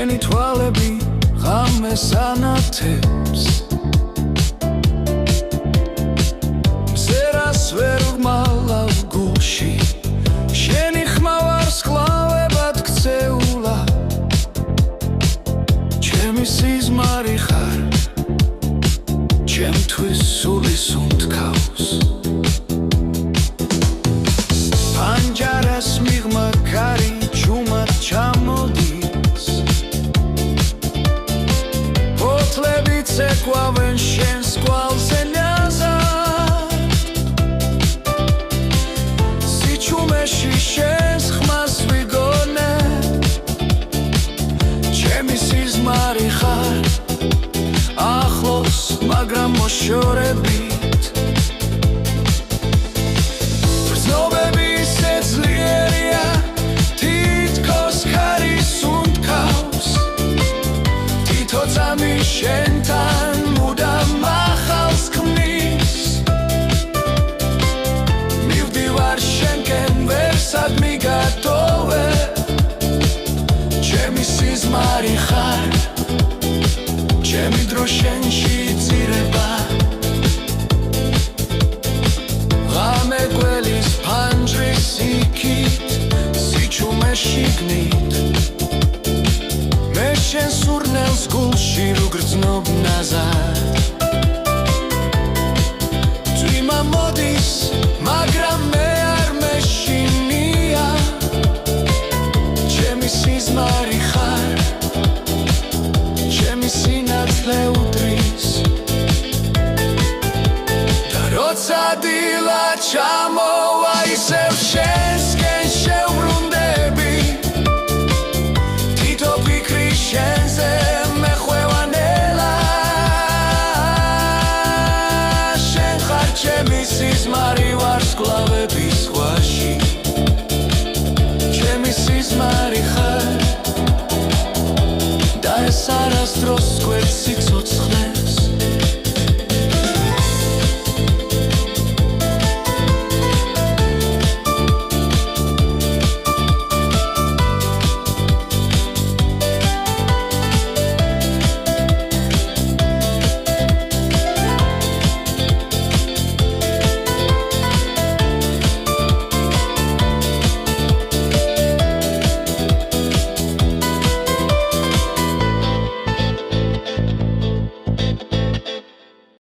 შენი თვალები ღამეს ანათებს მზერას ვერ ვმალავ გულში შენი ხმა ვარ სკლავებად ქცეულა ჩემი სიზმარი ხარ ჩემთვის სულის უნთქავს პანჯარას მიღმა კარი ჯუმად ჩამოდის ფოთლები ცეკვავენ შენს კვალზე ნაზად სიჩუმეში შენს ხმას ვიგონე ჩემი სიზმარი ხარ ახლოს მაგრამ მოშორებით ბრძნობები ისეთ ძლიერია თითქოს ქარის უნთქავს თითო წამი შენთან მუდამ ახალს ქმნის მივდივარ შენკენ ვერსად მიგატოვე ჩემი სიზმარი ხარ ჩემი დრო შენში იწირება ღამე გველის ფანჯრის იქით სიჩუმეში გნით მე შენ სურნელს გულში ვგრძნობ ნაზად წვიმა მოდის მაგრამ მე არ მეშინია ჩემი სიზმარი ხარ ჩემი სინათლე უდრის და როცა დილა ჩამოვა ისევ შენსკენ შევბრუნდები თითო ფიქრი შენზე მეხვევანელა შენ ხარ ჩემი სიზმარი ვარ სკლავების ზღვაში ჩემი სიზმარი ხარ და ეს არასდროს გვერდს სიცოცხლე